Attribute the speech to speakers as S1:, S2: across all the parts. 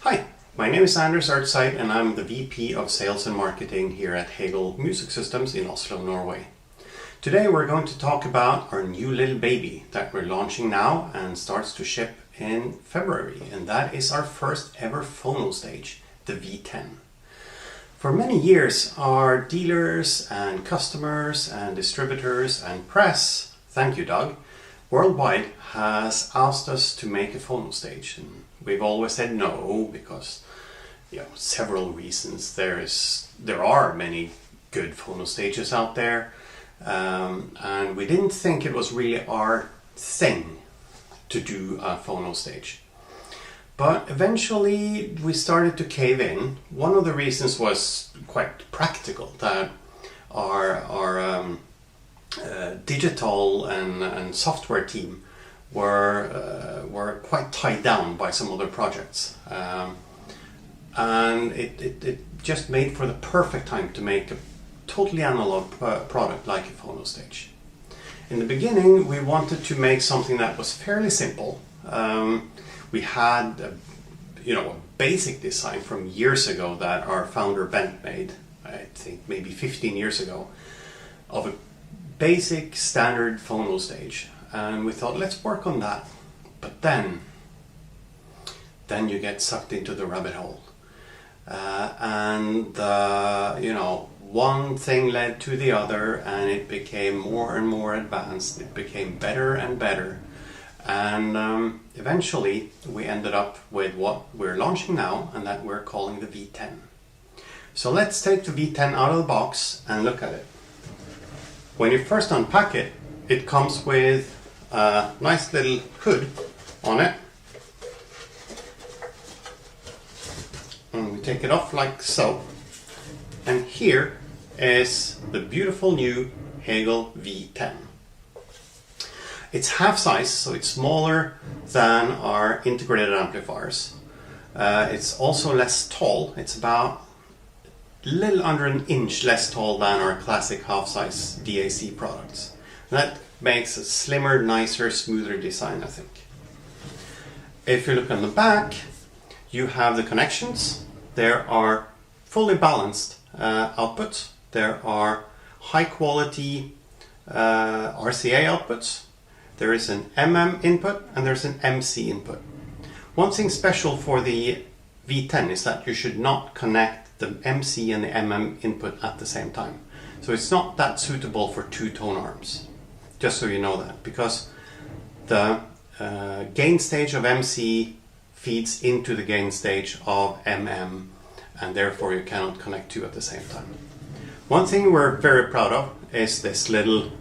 S1: Hi, my name is Anders Ertside and I'm the VP of Sales and Marketing here at Hegel Music Systems in Oslo, Norway. Today we're going to talk about our new little baby that we're launching now and starts to ship in February, and that is our first ever Phonostage, the V10. For many years, our dealers and customers and distributors and press, thank you Doug, worldwide has asked us to make a Phonostage, and we've always said no because several reasons. There are many good Phonostages out there, and we didn't think it was really our thing to do a Phonostage. But eventually we started to cave in. One of the reasons was quite practical, that our digital and software team were quite tied down by some other projects, and it just made for the perfect time to make a totally analog product like a Phonostage. In the beginning we wanted to make something that was fairly simple. We had a basic design from years ago that our founder Bent made, I think maybe 15 years ago, of a basic standard Phonostage, and we thought let's work on that. But then you get sucked into the rabbit hole, and one thing led to the other, and it became more and more advanced. It became better and better. And eventually we ended up with what we're launching now, and that we're calling the V10. So let's take the V10 out of the box and look at it. When you first unpack it, it comes with a nice little hood on it. And we take it off like so. And here is the beautiful new Hegel V10. It's half size, so it's smaller than our integrated amplifiers. It's also less tall. It's about a little under an inch less tall than our classic half size DAC products. That makes a slimmer, nicer, smoother design, I think. If you look on the back, you have the connections. There are fully balanced outputs. There are high quality RCA outputs. There is an MM input and there's an MC input. One thing special for the V10 is that you should not connect the MC and the MM input at the same time. So it's not that suitable for two tone arms. Just so you know that, because the gain stage of MC feeds into the gain stage of MM, and therefore you cannot connect two at the same time. One thing we're very proud of is this little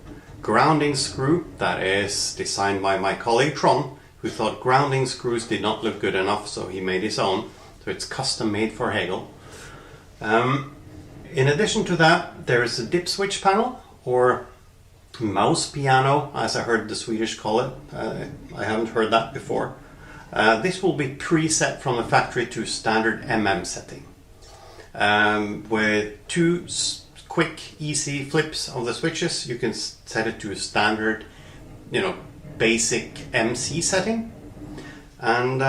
S1: grounding screw that is designed by my colleague Tron, who thought grounding screws did not look good enough, so he made his own. So it's custom made for Hegel. In addition to that, there is a dip switch panel, or mouse piano, as I heard the Swedish call it. I haven't heard that before. This will be preset from the factory to standard MM setting, with two quick, easy flips of the switches. You can set it to a standard, basic MC setting, and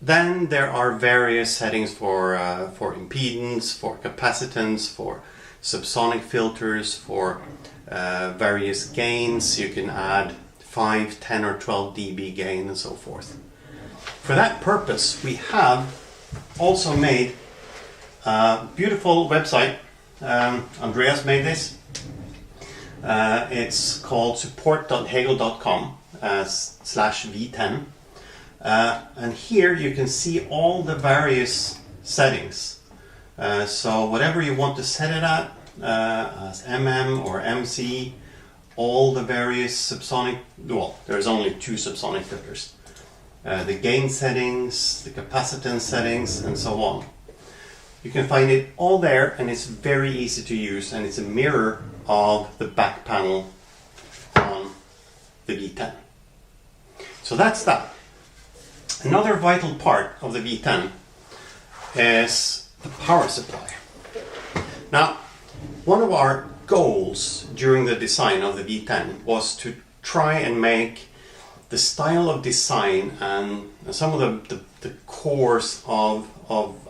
S1: then there are various settings for impedance, for capacitance, for subsonic filters, for various gains. You can add 5, 10 or 12 dB gain and so forth. For that purpose, we have also made a beautiful website. Andreas made this. It's called support.hegel.com/V10, and here you can see all the various settings. So whatever you want to set it at, as MM or MC, all the various subsonic, there's only two subsonic filters, the gain settings, the capacitance settings, and so on. You can find it all there, and it's very easy to use, and it's a mirror of the back panel on the V10. So that's that. Another vital part of the V10 is the power supply. Now, one of our goals during the design of the V10 was to try and make the style of design and some of the cores of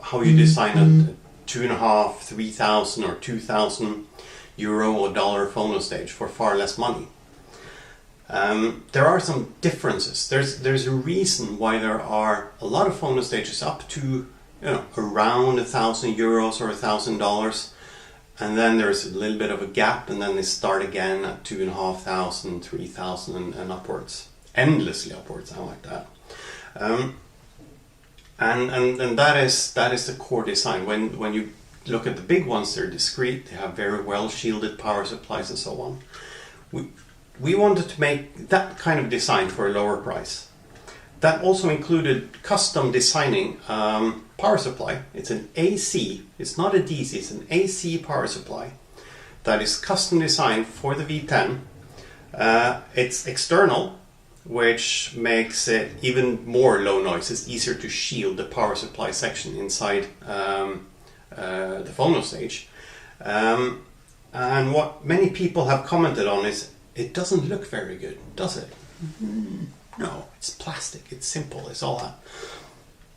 S1: how you design a 2,500, 3,000 or 2,000 euro or dollar phonostage for far less money. There are some differences. There's a reason why there are a lot of phonostages up to around 1,000 euros or $1,000, and then there's a little bit of a gap, and then they start again at 2,500, 3,000 and upwards, endlessly upwards. I like that. And that is the core design. When you look at the big ones, they're discrete. They have very well shielded power supplies and so on. We wanted to make that kind of design for a lower price. That also included custom designing power supply. It's an AC, it's not a DC, it's an AC power supply that is custom designed for the V10. It's external, which makes it even more low noise. It's easier to shield the power supply section inside the phonostage. And what many people have commented on is it doesn't look very good, does it? No, it's plastic, it's simple, it's all that.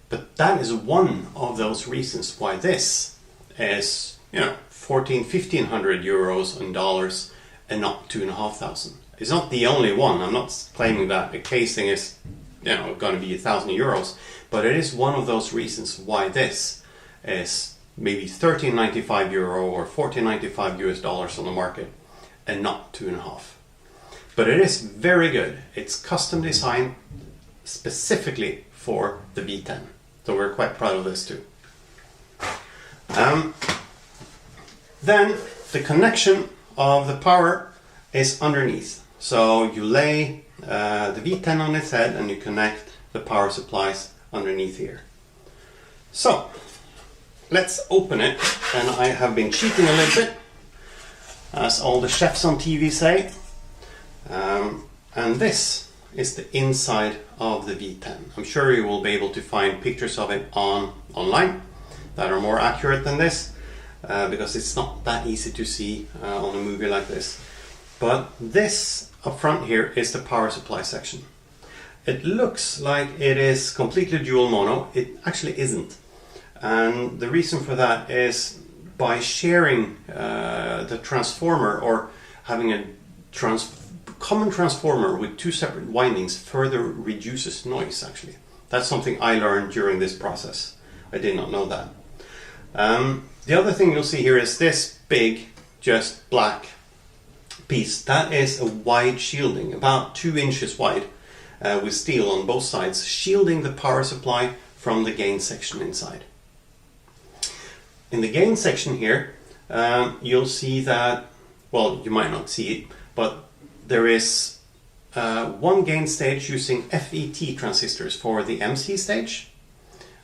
S1: But that is one of those reasons why this is, 1,500 euros and dollars and not 2,500. It's not the only one. I'm not claiming that the casing is, going to be 1,000 euros, but it is one of those reasons why this is maybe 1,395 euro or 1,495 US dollars on the market and not 2.5. But it is very good. It's custom designed specifically for the V10. So we're quite proud of this too. Then the connection of the power is underneath. So you lay the V10 on its head and you connect the power supplies underneath here. So let's open it, and I have been cheating a little bit, as all the chefs on TV say. And this is the inside of the V10. I'm sure you will be able to find pictures of it online that are more accurate than this, because it's not that easy to see on a movie like this. But this up front here is the power supply section. It looks like it is completely dual mono. It actually isn't. And the reason for that is by sharing the transformer, or having a common transformer with two separate windings, further reduces noise actually. That's something I learned during this process. I did not know that. The other thing you'll see here is this big, just black piece. That is a wide shielding, about 2 inches wide, with steel on both sides, shielding the power supply from the gain section inside. In the gain section here, you'll see that, well, you might not see it, but there is one gain stage using FET transistors for the MC stage,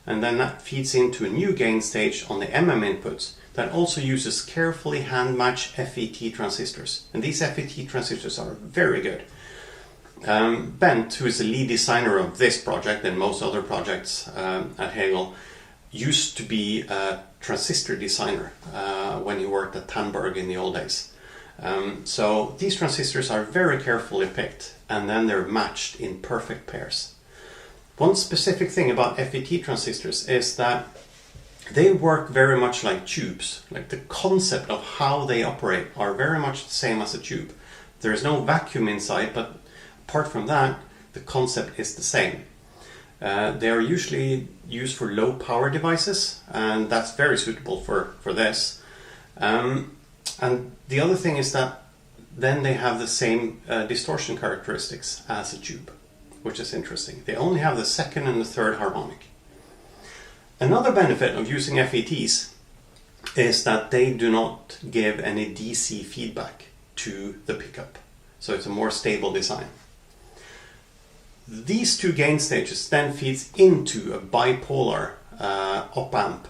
S1: and then that feeds into a new gain stage on the MM inputs that also uses carefully hand-matched FET transistors. And these FET transistors are very good. Bent, who is the lead designer of this project and most other projects at Hegel, used to be a transistor designer when he worked at Tandberg in the old days. So these transistors are very carefully picked, and then they're matched in perfect pairs. One specific thing about FET transistors is that they work very much like tubes. Like the concept of how they operate are very much the same as a tube. There is no vacuum inside, but apart from that, the concept is the same. They are usually used for low power devices, and that's very suitable for this. And the other thing is that then they have the same distortion characteristics as a tube, which is interesting. They only have the second and the third harmonic. Another benefit of using FETs is that they do not give any DC feedback to the pickup. So it's a more stable design. These two gain stages then feeds into a bipolar op-amp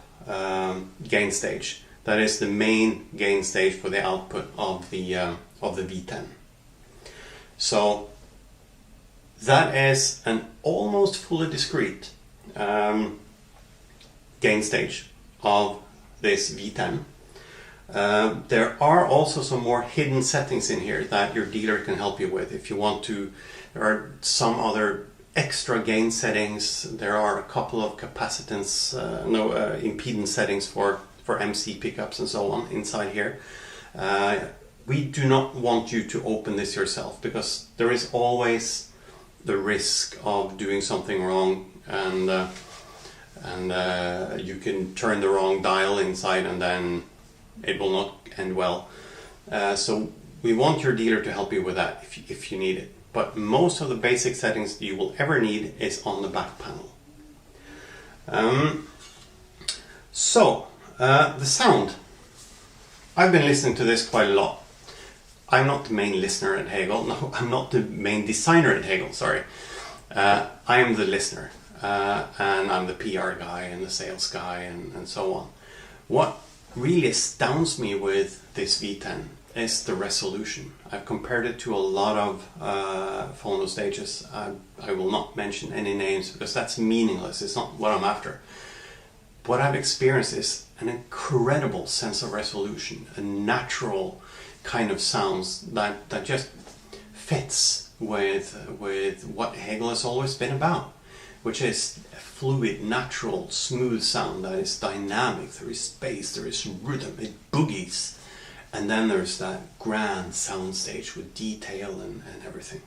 S1: gain stage. That is the main gain stage for the output of the V10. So that is an almost fully discrete gain stage of this V10. There are also some more hidden settings in here that your dealer can help you with if you want to There are some other extra gain settings. There are a couple of capacitance, impedance settings for MC pickups and so on inside here. We do not want you to open this yourself, because there is always the risk of doing something wrong, and you can turn the wrong dial inside and then it will not end well. So we want your dealer to help you with that if you need it. But most of the basic settings you will ever need is on the back panel. The sound. I've been listening to this quite a lot. I'm not the main listener at Hegel. No, I'm not the main designer at Hegel, sorry. I am the listener. And I'm the PR guy and the sales guy and so on. What really astounds me with this V10 is the resolution. I've compared it to a lot of phonostages. I will not mention any names because that's meaningless. It's not what I'm after. What I've experienced is an incredible sense of resolution, a natural kind of sounds that just fits with what Hegel has always been about, which is a fluid, natural, smooth sound that is dynamic. There is space, there is rhythm, it boogies. And then there's that grand soundstage with detail and everything.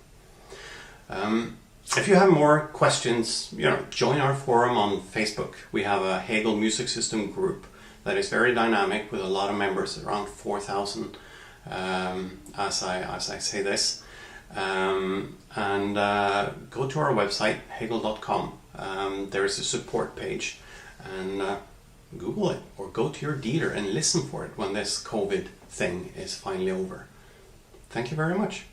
S1: If you have more questions, join our forum on Facebook. We have a Hegel Music System group that is very dynamic with a lot of members, around 4,000 as I say this. Go to our website, hegel.com. There is a support page, and Google it or go to your dealer and listen for it when this COVID thing is finally over. Thank you very much.